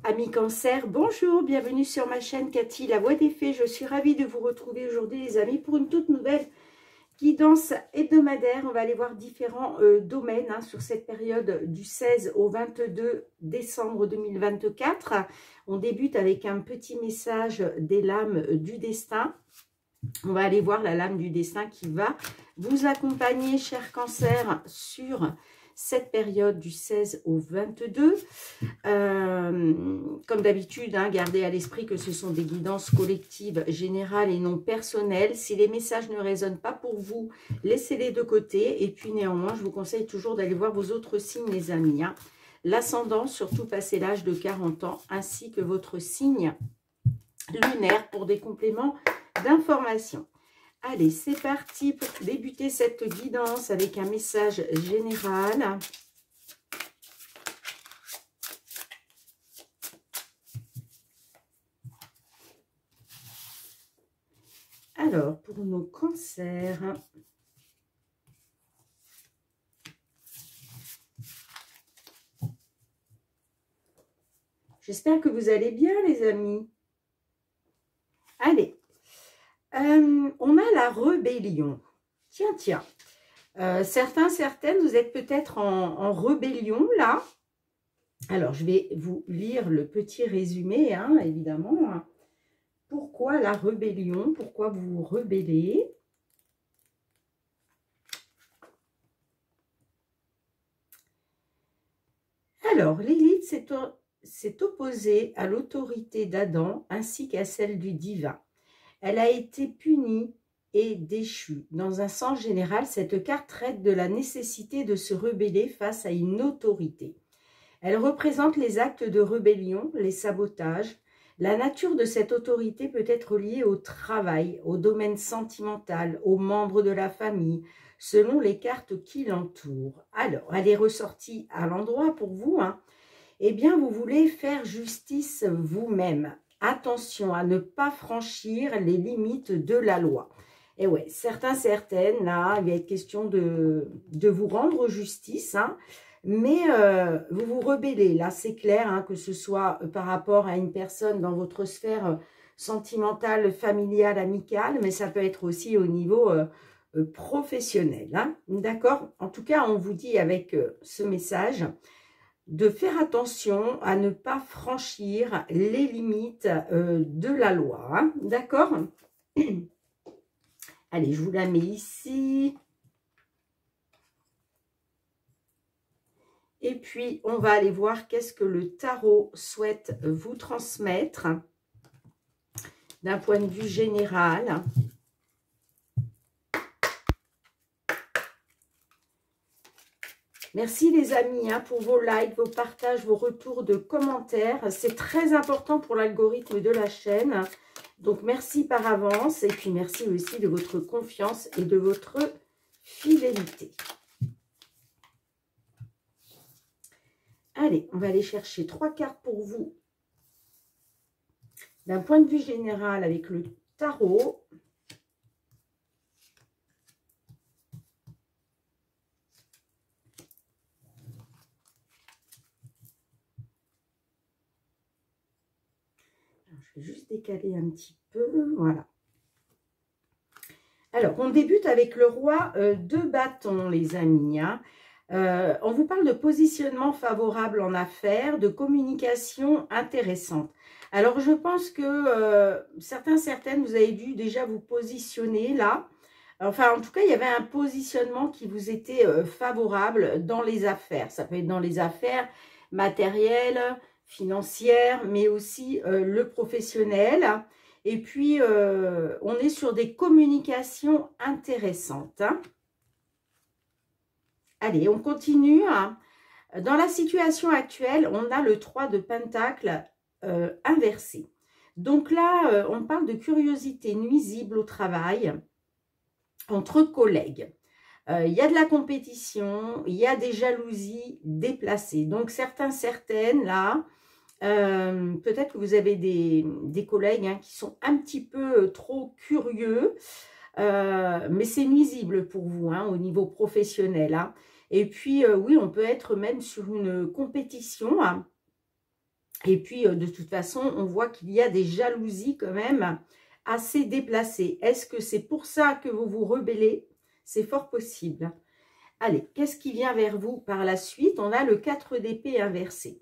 Amis Cancer, bonjour, bienvenue sur ma chaîne Cathy, la voix des fées. Je suis ravie de vous retrouver aujourd'hui les amis pour une toute nouvelle guidance hebdomadaire. On va aller voir différents domaines sur cette période du 16 au 22 décembre 2024. On débute avec un petit message des lames du destin. On va aller voir la lame du destin qui va vous accompagner, cher Cancer, sur cette période du 16 au 22. Comme d'habitude, gardez à l'esprit que ce sont des guidances collectives, générales et non personnelles. Si les messages ne résonnent pas pour vous, laissez-les de côté. Et puis néanmoins, je vous conseille toujours d'aller voir vos autres signes, les amis. L'ascendant, surtout passé l'âge de 40 ans, ainsi que votre signe lunaire pour des compléments d'information. Allez, c'est parti pour débuter cette guidance avec un message général. Alors, pour nos cancers, j'espère que vous allez bien, les amis. Allez, on a la rébellion. Tiens. Certains, certaines, vous êtes peut-être en rébellion, là. Alors, je vais vous lire le petit résumé, évidemment. Pourquoi la rébellion? Pourquoi vous vous rebellez? Alors, Lilith s'est opposée à l'autorité d'Adam ainsi qu'à celle du divin. Elle a été punie et déchue. Dans un sens général, cette carte traite de la nécessité de se rebeller face à une autorité. Elle représente les actes de rébellion, les sabotages. La nature de cette autorité peut être liée au travail, au domaine sentimental, aux membres de la famille, selon les cartes qui l'entourent. Alors, elle est ressortie à l'endroit pour vous. Eh bien, vous voulez faire justice vous-même. Attention à ne pas franchir les limites de la loi. Et ouais, certaines, là, il va être question de vous rendre justice, mais vous vous rebellez. Là, c'est clair, que ce soit par rapport à une personne dans votre sphère sentimentale, familiale, amicale, mais ça peut être aussi au niveau professionnel. D'accord? En tout cas, on vous dit avec ce message de faire attention à ne pas franchir les limites de la loi. D'accord? Allez, je vous la mets ici. Et puis, on va aller voir qu'est-ce que le tarot souhaite vous transmettre d'un point de vue général. Merci les amis pour vos likes, vos partages, vos retours de commentaires. C'est très important pour l'algorithme de la chaîne. Donc, merci par avance. Et puis, merci aussi de votre confiance et de votre fidélité. Allez, on va aller chercher 3 cartes pour vous. D'un point de vue général avec le tarot. Alors, je vais juste décaler un petit peu. Voilà. Alors, on débute avec le roi de bâtons, les amis. On vous parle de positionnement favorable en affaires, de communication intéressante. Alors, je pense que certaines, vous avez dû déjà vous positionner là. Enfin, en tout cas, il y avait un positionnement qui vous était favorable dans les affaires. Ça peut être dans les affaires matérielles, financières, mais aussi le professionnel. Et puis, on est sur des communications intéressantes. Allez, on continue. Dans la situation actuelle, on a le 3 de Pentacle inversé. Donc là, on parle de curiosité nuisible au travail entre collègues. Il y a de la compétition, il y a des jalousies déplacées. Donc certaines, là, peut-être que vous avez des collègues qui sont un petit peu trop curieux, mais c'est nuisible pour vous au niveau professionnel. Et puis, oui, on peut être même sur une compétition Et puis, de toute façon, on voit qu'il y a des jalousies quand même assez déplacées. Est-ce que c'est pour ça que vous vous rebellez? C'est fort possible. Allez, qu'est-ce qui vient vers vous par la suite? On a le 4 d'épée inversé.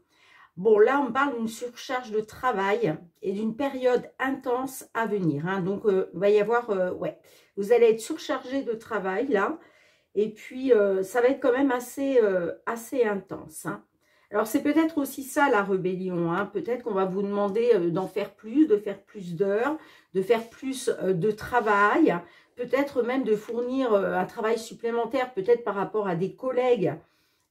Bon, là, on parle d'une surcharge de travail et d'une période intense à venir. Hein. Donc, il va y avoir... ouais, vous allez être surchargé de travail, là. Et puis, ça va être quand même assez intense. Hein. Alors, c'est peut-être aussi ça, la rébellion. Hein. Peut-être qu'on va vous demander d'en faire plus, de faire plus d'heures, de faire plus de travail. Peut-être même de fournir un travail supplémentaire, peut-être par rapport à des collègues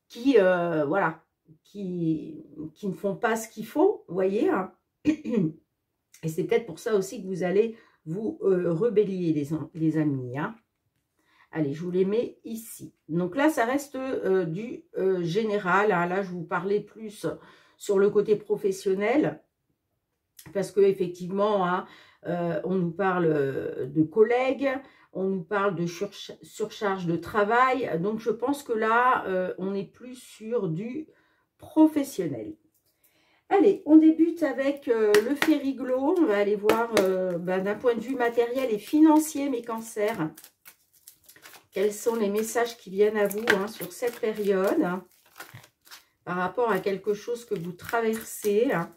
qui, voilà, qui ne font pas ce qu'il faut, vous voyez. Hein. Et c'est peut-être pour ça aussi que vous allez vous rebeller, les amis. Hein. Allez, je vous les mets ici. Donc là, ça reste du général. Hein. Là, je vous parlais plus sur le côté professionnel. Parce que effectivement, hein, on nous parle de collègues, on nous parle de surcharge de travail. Donc, je pense que là, on est plus sur du professionnel. Allez, on débute avec le Fériglo. On va aller voir d'un point de vue matériel et financier, mes cancers. Quels sont les messages qui viennent à vous hein, sur cette période hein, par rapport à quelque chose que vous traversez hein.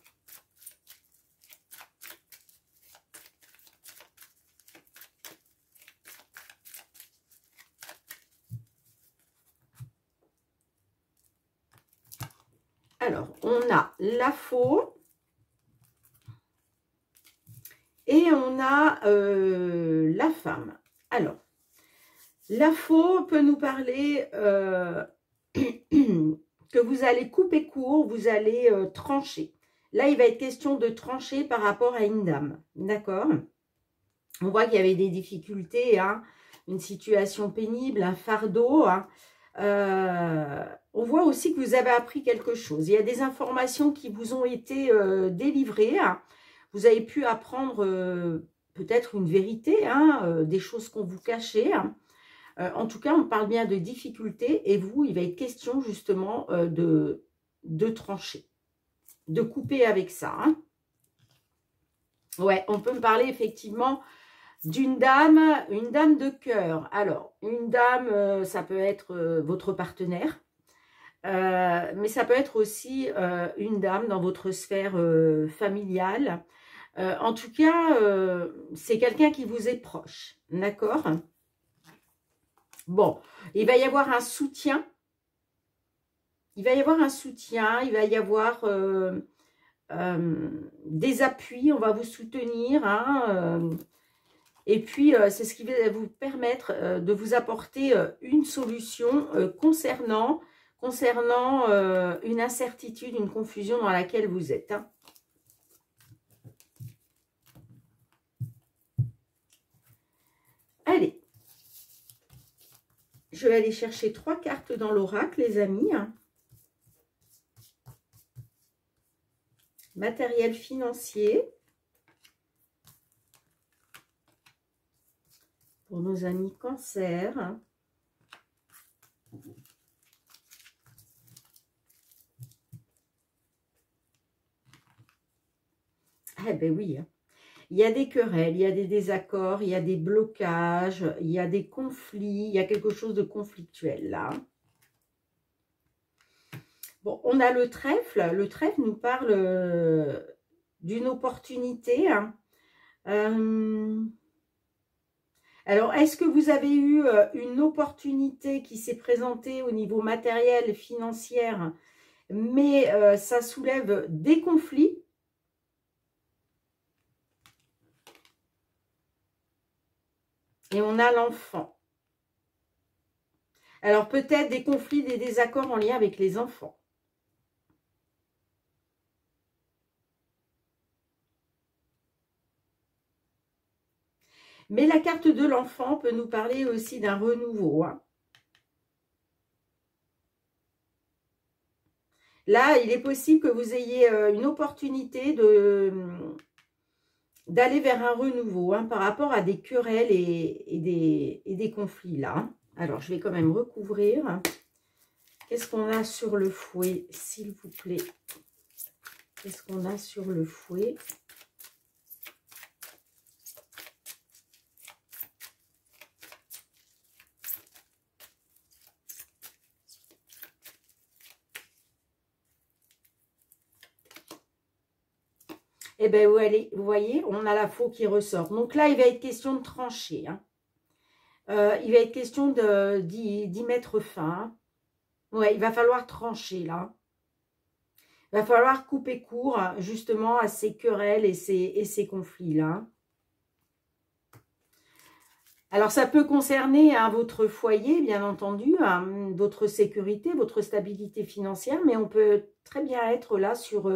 Alors, on a la faux et on a la femme. Alors, la faux peut nous parler que vous allez couper court, vous allez trancher. Là, il va être question de trancher par rapport à une dame, d'accord? On voit qu'il y avait des difficultés, hein, une situation pénible, un fardeau. Hein. On voit aussi que vous avez appris quelque chose. Il y a des informations qui vous ont été délivrées. Hein. Vous avez pu apprendre peut-être une vérité, hein, des choses qu'on vous cachait. Hein. En tout cas, on parle bien de difficultés. Et vous, il va être question justement de trancher, de couper avec ça. Hein. Ouais, on peut me parler effectivement d'une dame, une dame de cœur. Alors, une dame, ça peut être votre partenaire, mais ça peut être aussi une dame dans votre sphère familiale. En tout cas, c'est quelqu'un qui vous est proche, d'accord? Bon, il va y avoir un soutien. Il va y avoir un soutien, il va y avoir des appuis, on va vous soutenir, hein, et puis, c'est ce qui va vous permettre de vous apporter une solution concernant une incertitude, une confusion dans laquelle vous êtes. Hein. Allez, je vais aller chercher 3 cartes dans l'oracle, les amis. Hein. Matériel financier. Pour nos amis cancer. Eh ben oui, hein. Il y a des querelles, il y a des désaccords, il y a des blocages, il y a des conflits, il y a quelque chose de conflictuel là. Bon, on a le trèfle. Le trèfle nous parle d'une opportunité. Hein. Alors, est-ce que vous avez eu une opportunité qui s'est présentée au niveau matériel, financier, mais ça soulève des conflits? Et on a l'enfant. Alors, peut-être des conflits, des désaccords en lien avec les enfants. Mais la carte de l'enfant peut nous parler aussi d'un renouveau. Hein. Là, il est possible que vous ayez une opportunité d'aller vers un renouveau hein, par rapport à des querelles et des conflits là. Alors, je vais quand même recouvrir. Qu'est-ce qu'on a sur le fouet, s'il vous plaît? Qu'est-ce qu'on a sur le fouet? Eh bien, vous voyez, on a la faux qui ressort. Donc là, il va être question de trancher. Hein. Il va être question d'y mettre fin. Ouais, il va falloir trancher là. Il va falloir couper court justement à ces querelles et ces conflits-là. Alors, ça peut concerner votre foyer, bien entendu, votre sécurité, votre stabilité financière, mais on peut très bien être là sur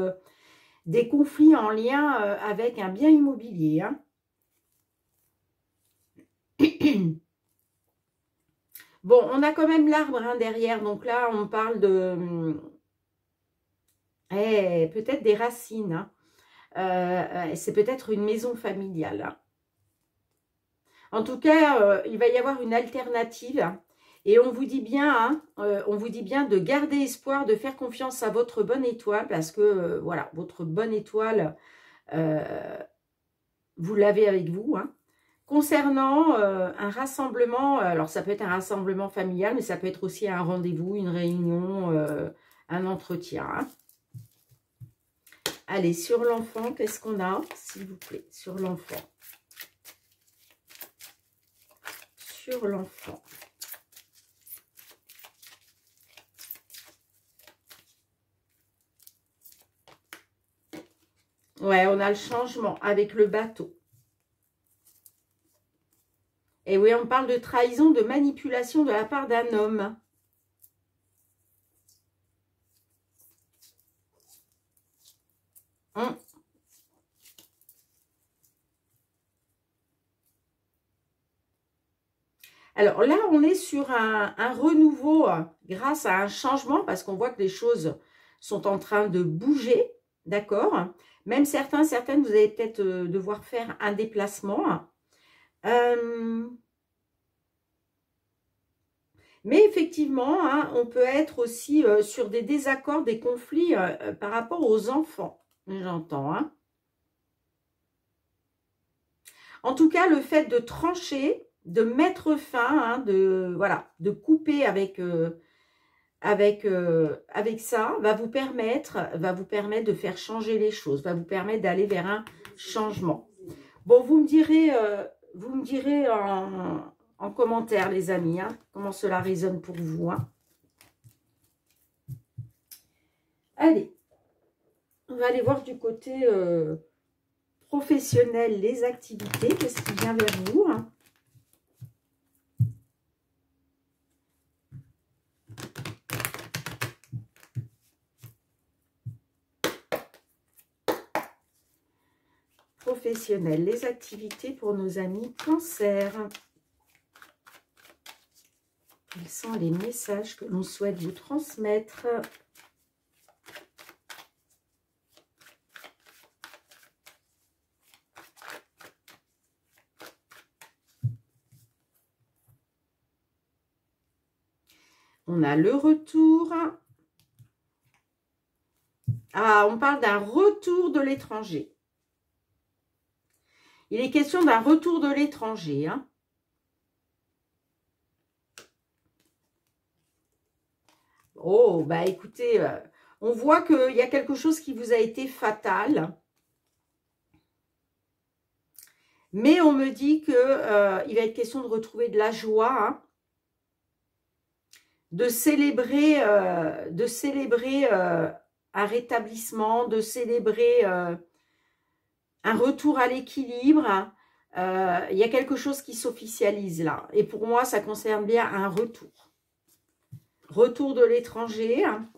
des conflits en lien avec un bien immobilier. Hein. Bon, on a quand même l'arbre derrière, donc là, on parle de... peut-être des racines. Hein. C'est peut-être une maison familiale. Hein. En tout cas, il va y avoir une alternative. Et on vous dit bien, on vous dit bien de garder espoir, de faire confiance à votre bonne étoile, parce que, voilà, votre bonne étoile, vous l'avez avec vous. Hein. Concernant un rassemblement, alors ça peut être un rassemblement familial, mais ça peut être aussi un rendez-vous, une réunion, un entretien. Hein. Allez, sur l'enfant, qu'est-ce qu'on a, s'il vous plaît, sur l'enfant? Sur l'enfant. Ouais, on a le changement avec le bateau. Et oui, on parle de trahison, de manipulation de la part d'un homme. Alors là, on est sur un renouveau grâce à un changement, parce qu'on voit que les choses sont en train de bouger, d'accord? Même certaines, vous allez peut-être devoir faire un déplacement. Mais effectivement, hein, on peut être aussi sur des désaccords, des conflits par rapport aux enfants, j'entends. Hein. En tout cas, le fait de trancher, de mettre fin, hein, de couper avec ça, va vous permettre de faire changer les choses, va vous permettre d'aller vers un changement. Bon, vous me direz en commentaire, les amis, hein, comment cela résonne pour vous. Hein. Allez, on va aller voir du côté professionnel, les activités, qu'est-ce qui vient vers vous, hein. Professionnel, les activités pour nos amis Cancer. Quels sont les messages que l'on souhaite vous transmettre? On a le retour. Ah, on parle d'un retour de l'étranger. Il est question d'un retour de l'étranger. Hein. Oh, bah écoutez, on voit qu'il y a quelque chose qui vous a été fatal. Mais on me dit qu'il va être question de retrouver de la joie, hein, de célébrer un rétablissement, de célébrer un retour à l'équilibre. Hein. Il y a quelque chose qui s'officialise là. Et pour moi, ça concerne bien un retour. Retour de l'étranger. Hein.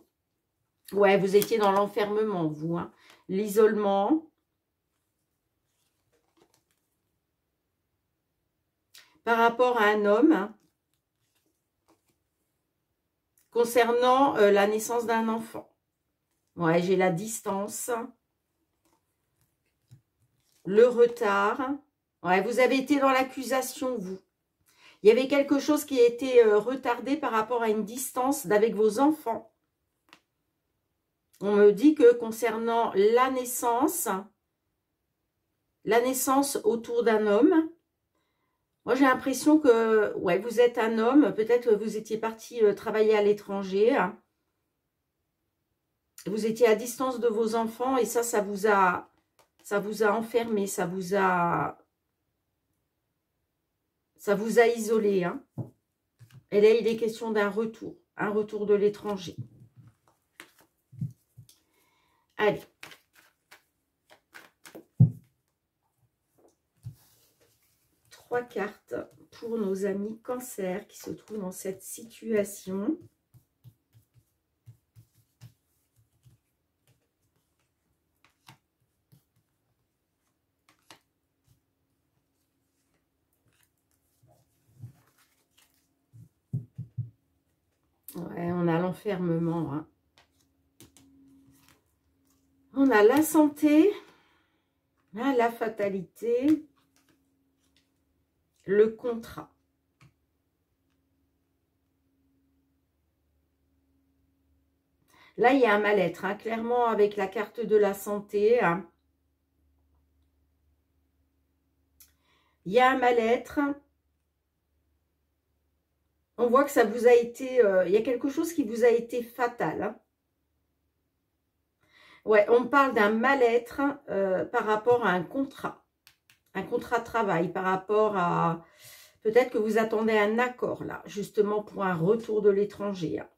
Ouais, vous étiez dans l'enfermement, vous. Hein. L'isolement. Par rapport à un homme. Hein. Concernant la naissance d'un enfant. Ouais, j'ai la distance. Le retard. Ouais, vous avez été dans l'accusation, vous. Il y avait quelque chose qui a été retardé par rapport à une distance avec vos enfants. On me dit que concernant la naissance autour d'un homme, moi j'ai l'impression que ouais, vous êtes un homme, peut-être que vous étiez parti travailler à l'étranger, hein. Vous étiez à distance de vos enfants et ça vous a enfermé, ça vous a isolé, hein. Et là, il est question d'un retour, un retour de l'étranger. Allez. Trois cartes pour nos amis Cancer qui se trouvent dans cette situation. Ouais, on a l'enfermement, hein. On a la santé, la fatalité, le contrat. Là, il y a un mal-être, hein, clairement avec la carte de la santé, hein. Il y a un mal-être. On voit que ça vous a été... il y a quelque chose qui vous a été fatal, hein. Ouais, on parle d'un mal-être par rapport à un contrat de travail, par rapport à... Peut-être que vous attendez un accord, là, justement pour un retour de l'étranger, hein.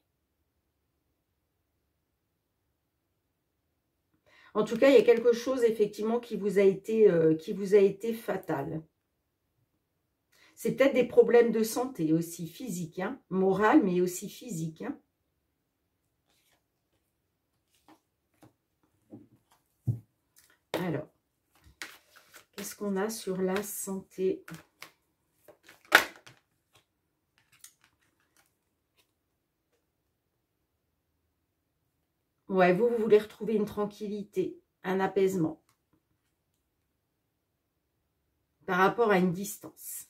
En tout cas, il y a quelque chose, effectivement, qui vous a été fatal. C'est peut-être des problèmes de santé aussi, physique, hein, moral, mais aussi physique, hein. Alors, qu'est-ce qu'on a sur la santé? Ouais, vous voulez retrouver une tranquillité, un apaisement par rapport à une distance.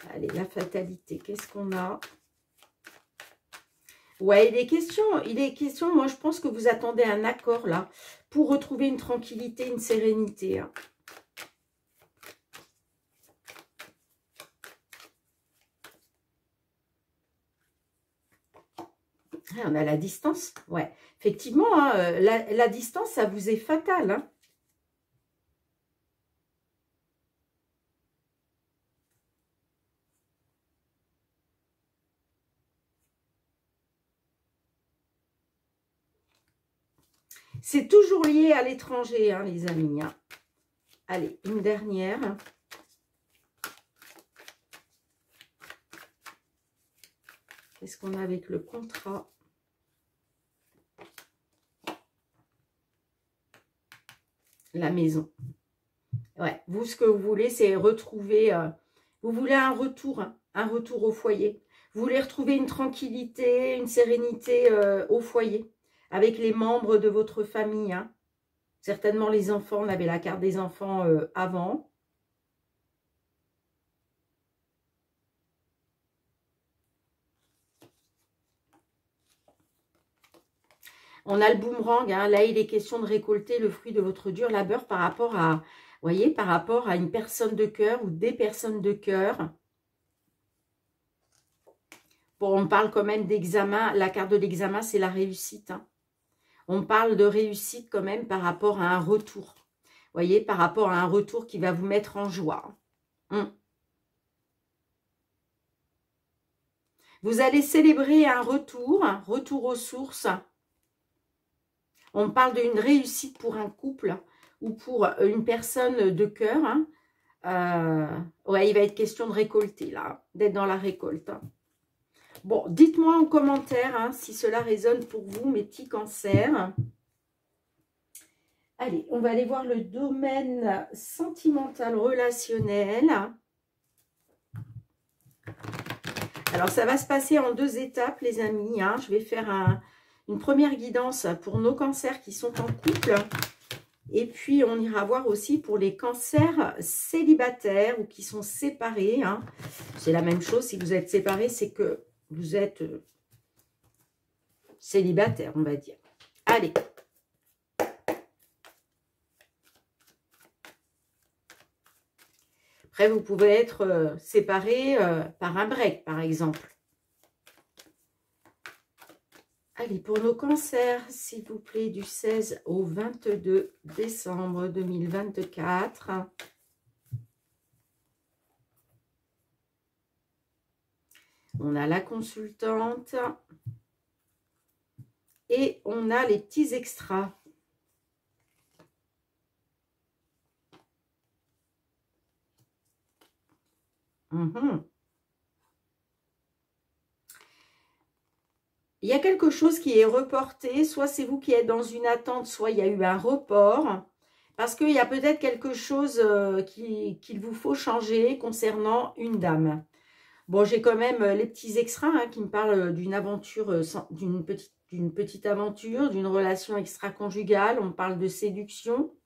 Allez, la fatalité, qu'est-ce qu'on a? Ouais, il est question, moi je pense que vous attendez un accord là, pour retrouver une tranquillité, une sérénité, hein. Ah, on a la distance, ouais. Effectivement, hein, la distance, ça vous est fatal, hein. C'est toujours lié à l'étranger, hein, les amis, hein. Allez, une dernière. Qu'est-ce qu'on a avec le contrat? La maison. Ouais, vous, ce que vous voulez, c'est retrouver... vous voulez un retour, hein, un retour au foyer. Vous voulez retrouver une tranquillité, une sérénité au foyer, avec les membres de votre famille, hein. Certainement les enfants, on avait la carte des enfants avant. On a le boomerang, hein. Là il est question de récolter le fruit de votre dur labeur par rapport à, vous voyez, par rapport à une personne de cœur ou des personnes de cœur. Bon, on parle quand même d'examen, la carte de l'examen c'est la réussite, hein. On parle de réussite quand même par rapport à un retour. Vous voyez, par rapport à un retour qui va vous mettre en joie. Vous allez célébrer un retour aux sources. On parle d'une réussite pour un couple ou pour une personne de cœur, hein. Ouais, il va être question de récolter, là, d'être dans la récolte, hein. Bon, dites-moi en commentaire hein, si cela résonne pour vous, mes petits cancers. Allez, on va aller voir le domaine sentimental relationnel. Alors, ça va se passer en 2 étapes, les amis, hein. Je vais faire une première guidance pour nos cancers qui sont en couple. Et puis, on ira voir aussi pour les cancers célibataires ou qui sont séparés, hein. C'est la même chose, si vous êtes séparés, c'est que vous êtes célibataire, on va dire. Allez. Après, vous pouvez être séparés par un break, par exemple. Allez, pour nos cancers, s'il vous plaît, du 16 au 22 décembre 2024. On a la consultante. Et on a les petits extras. Il y a quelque chose qui est reporté, soit c'est vous qui êtes dans une attente, soit il y a eu un report, parce qu'il y a peut-être quelque chose qu'il vous faut changer concernant une dame. Bon, j'ai quand même les petits extras qui me parlent d'une aventure, d'une petite aventure, d'une relation extra-conjugale, on parle de séduction.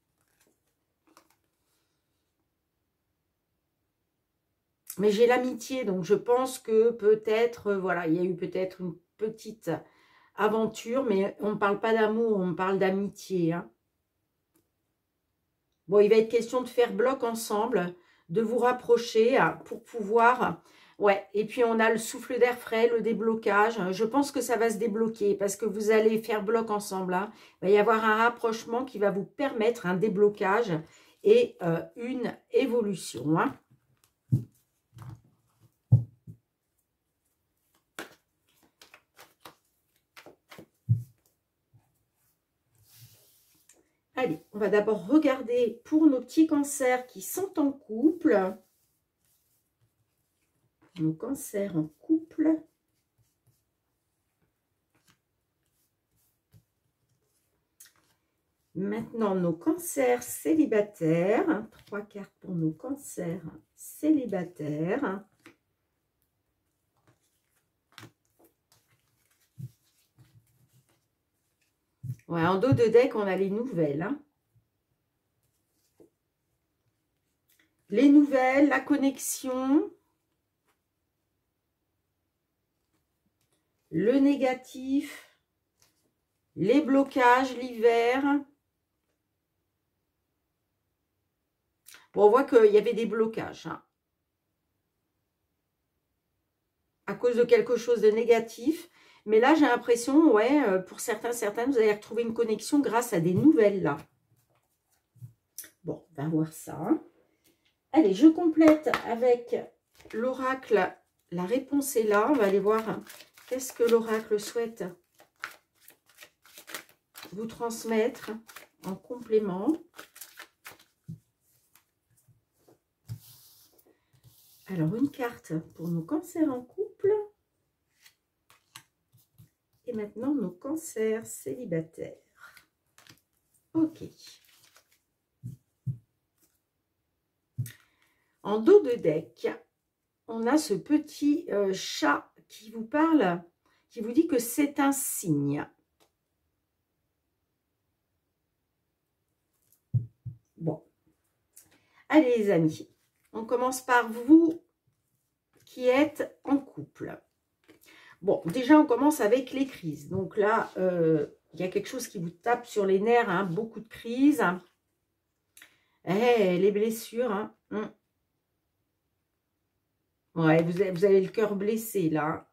Mais j'ai l'amitié, donc je pense que peut-être, voilà, il y a eu peut-être une petite aventure, mais on ne parle pas d'amour, on parle d'amitié. Hein. Bon, il va être question de faire bloc ensemble, de vous rapprocher pour pouvoir... Ouais, et puis on a le souffle d'air frais, le déblocage. Je pense que ça va se débloquer parce que vous allez faire bloc ensemble. Hein. Il va y avoir un rapprochement qui va vous permettre un déblocage et une évolution. Hein. Allez, on va d'abord regarder pour nos petits cancers qui sont en couple. Nos cancers en couple. Maintenant, nos cancers célibataires. 3 cartes pour nos cancers célibataires. Ouais, en dos de deck, on a les nouvelles. Hein. Les nouvelles, la connexion. Le négatif. Les blocages, l'hiver. Bon, on voit qu'il y avait des blocages. Hein. À cause de quelque chose de négatif. Mais là, j'ai l'impression, ouais, pour certaines, vous allez retrouver une connexion grâce à des nouvelles, là. Bon, on va voir ça. Hein. Allez, je complète avec l'oracle. La réponse est là. On va aller voir qu'est-ce que l'oracle souhaite vous transmettre en complément. Alors, une carte pour nos cancers en couple. Et maintenant, nos cancers célibataires. Ok. En dos de deck, on a ce petit chat qui vous parle, qui vous dit que c'est un signe. Bon. Allez les amis, on commence par vous qui êtes en couple. Bon, déjà on commence avec les crises. Donc là, il y a quelque chose qui vous tape sur les nerfs, hein, beaucoup de crises. Les blessures, hein. Ouais, vous avez le cœur blessé là.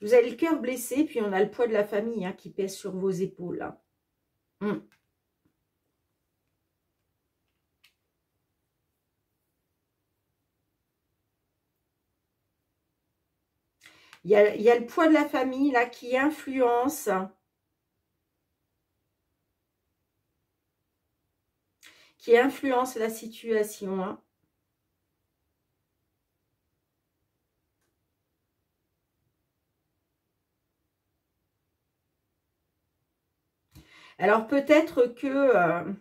Vous avez le cœur blessé, puis on a le poids de la famille hein, qui pèse sur vos épaules. Hein. Il y a le poids de la famille là qui influence. Qui influence la situation. Hein. Alors peut-être que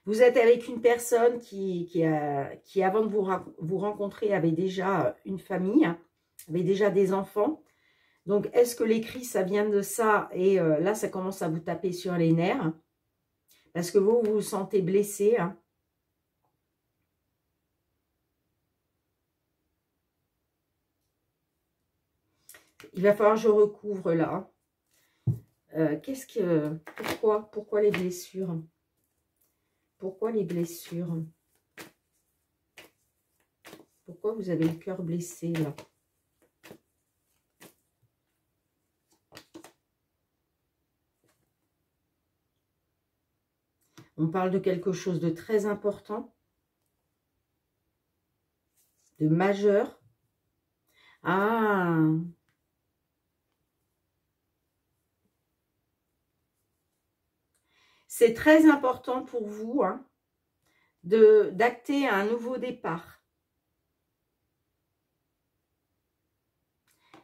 vous êtes avec une personne qui avant de vous rencontrer, avait déjà une famille, avait déjà des enfants. Donc, est-ce que les cris, ça vient de ça? Et là, ça commence à vous taper sur les nerfs. Parce que vous vous sentez blessé. Hein. Il va falloir que je recouvre là. Pourquoi les blessures? Pourquoi les blessures? Pourquoi vous avez le cœur blessé là? On parle de quelque chose de très important, de majeur. Ah! C'est très important pour vous hein, d'acter un nouveau départ.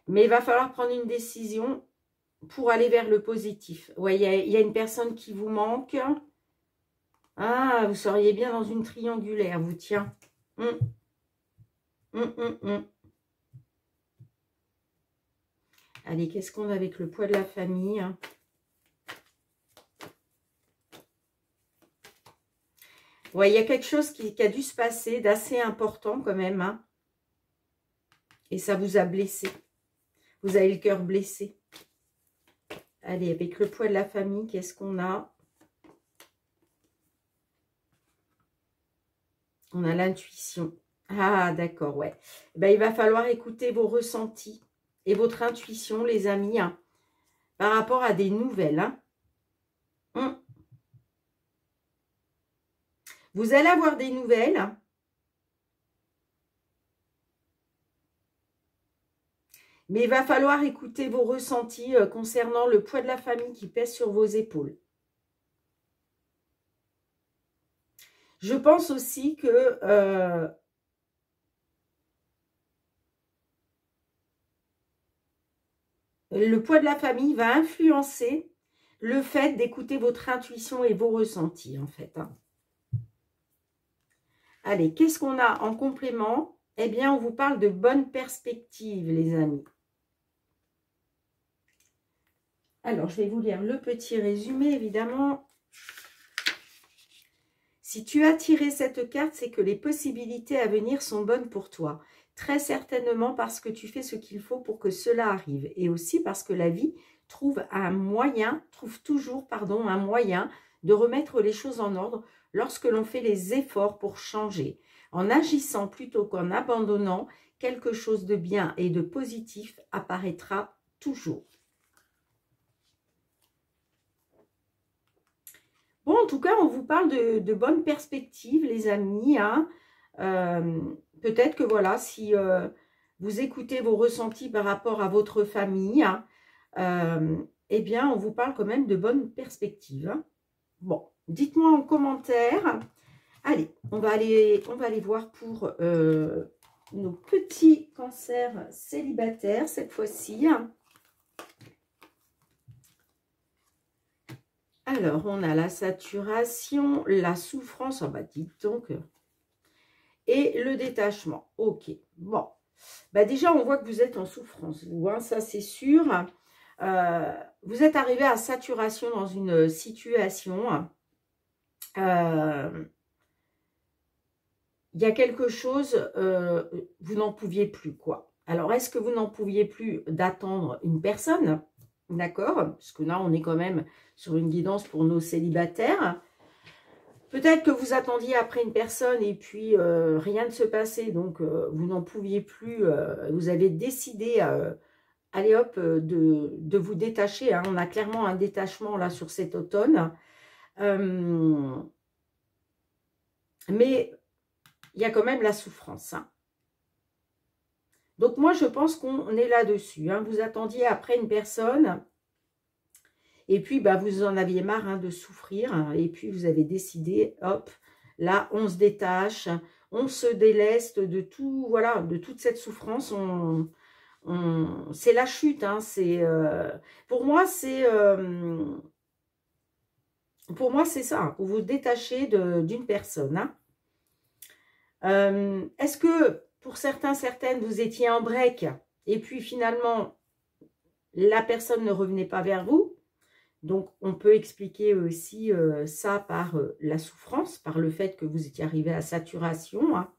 Mais il va falloir prendre une décision pour aller vers le positif. Ouais, il y a une personne qui vous manque. Ah, vous seriez bien dans une triangulaire, vous, tiens. Allez, qu'est-ce qu'on a avec le poids de la famille hein? Ouais, il y a quelque chose qui a dû se passer d'assez important quand même. Hein? Et ça vous a blessé. Vous avez le cœur blessé. Allez, avec le poids de la famille, qu'est-ce qu'on a? On a l'intuition. Ah, d'accord, ouais. Ben, il va falloir écouter vos ressentis et votre intuition, les amis, hein, par rapport à des nouvelles. Hein. Vous allez avoir des nouvelles. Mais il va falloir écouter vos ressentis concernant le poids de la famille qui pèse sur vos épaules. Je pense aussi que le poids de la famille va influencer le fait d'écouter votre intuition et vos ressentis, en fait. Hein. Allez, qu'est-ce qu'on a en complément? Eh bien, on vous parle de bonnes perspectives, les amis. Alors, je vais vous lire le petit résumé, évidemment. Si tu as tiré cette carte, c'est que les possibilités à venir sont bonnes pour toi. Très certainement parce que tu fais ce qu'il faut pour que cela arrive. Et aussi parce que la vie trouve toujours un moyen de remettre les choses en ordre lorsque l'on fait les efforts pour changer. En agissant plutôt qu'en abandonnant, quelque chose de bien et de positif apparaîtra toujours. Bon, en tout cas, on vous parle de bonnes perspectives, les amis. Hein. Peut-être que voilà, si vous écoutez vos ressentis par rapport à votre famille, hein, eh bien, on vous parle quand même de bonnes perspectives. Hein. Bon, dites-moi en commentaire. Allez, on va aller voir pour nos petits cancers célibataires cette fois-ci. Alors, on a la saturation, la souffrance, oh bah dites donc, et le détachement. Ok, bon. Bah déjà, on voit que vous êtes en souffrance, vous, hein, ça c'est sûr. Vous êtes arrivé à saturation dans une situation. Il y a quelque chose, vous n'en pouviez plus, quoi. Alors, est-ce que vous n'en pouviez plus d'attendre une personne? D'accord? Parce que là, on est quand même sur une guidance pour nos célibataires. Peut-être que vous attendiez après une personne et puis rien ne se passait, donc vous n'en pouviez plus. Vous avez décidé, allez hop, de vous détacher. Hein. On a clairement un détachement là sur cet automne. Mais il y a quand même la souffrance. Hein. Donc moi, je pense qu'on est là-dessus. Hein. Vous attendiez après une personne et puis bah, vous en aviez marre hein, de souffrir. Hein. Et puis vous avez décidé, hop, là, on se détache, on se déleste de tout, voilà, de toute cette souffrance. C'est la chute. Hein. Pour moi, c'est ça. Hein. Vous vous détachez d'une personne. Hein. Est-ce que pour certaines, vous étiez en break et puis finalement, la personne ne revenait pas vers vous? Donc, on peut expliquer aussi ça par la souffrance, par le fait que vous étiez arrivé à saturation. Hein.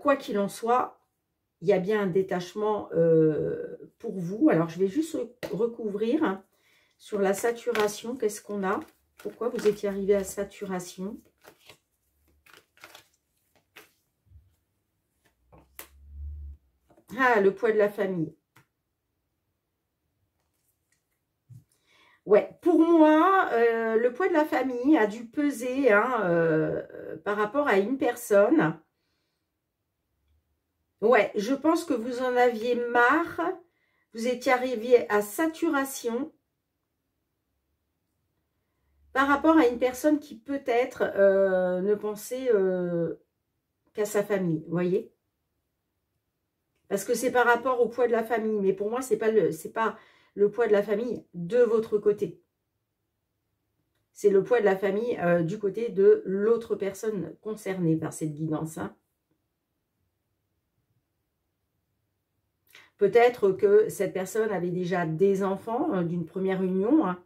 Quoi qu'il en soit, il y a bien un détachement pour vous. Alors, je vais juste recouvrir hein, sur la saturation. Qu'est-ce qu'on a? Pourquoi vous étiez arrivé à saturation? Ah, le poids de la famille. Ouais, pour moi, le poids de la famille a dû peser hein, par rapport à une personne. Ouais, je pense que vous en aviez marre. Vous étiez arrivé à saturation par rapport à une personne qui peut-être ne pensait qu'à sa famille, vous voyez? Parce que c'est par rapport au poids de la famille. Mais pour moi, c'est pas le poids de la famille de votre côté. C'est le poids de la famille du côté de l'autre personne concernée par cette guidance. Hein. Peut-être que cette personne avait déjà des enfants d'une première union. Hein.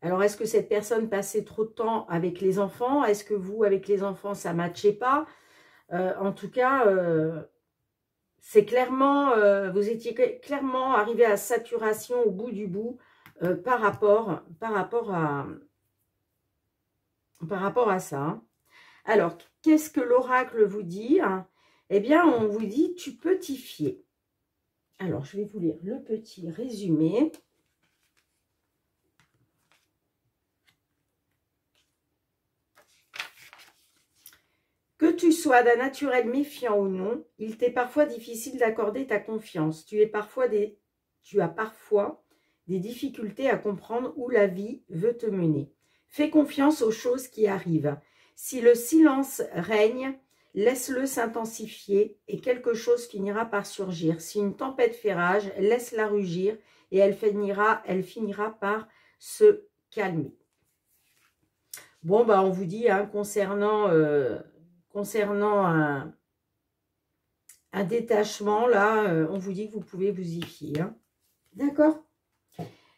Alors, est-ce que cette personne passait trop de temps avec les enfants? Est-ce que vous, avec les enfants, ça ne matchait pas? En tout cas, c'est clairement, vous étiez clairement arrivé à saturation au bout du bout par rapport à ça. Hein. Alors, qu'est-ce que l'oracle vous dit? Eh bien, on vous dit, tu peux t'y fier. Alors, je vais vous lire le petit résumé. Que tu sois d'un naturel méfiant ou non, il t'est parfois difficile d'accorder ta confiance. Tu as parfois des difficultés à comprendre où la vie veut te mener. Fais confiance aux choses qui arrivent. Si le silence règne, laisse-le s'intensifier et quelque chose finira par surgir. Si une tempête fait rage, laisse-la rugir et elle finira par se calmer. Bon, bah on vous dit, hein, concernant un détachement, là, on vous dit que vous pouvez vous y fier. Hein. D'accord?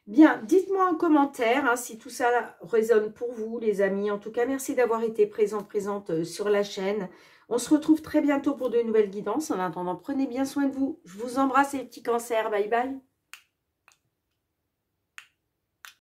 Bien, dites-moi en commentaire hein, si tout ça résonne pour vous, les amis. En tout cas, merci d'avoir été présente sur la chaîne. On se retrouve très bientôt pour de nouvelles guidances. En attendant, prenez bien soin de vous. Je vous embrasse les petits cancers. Bye bye.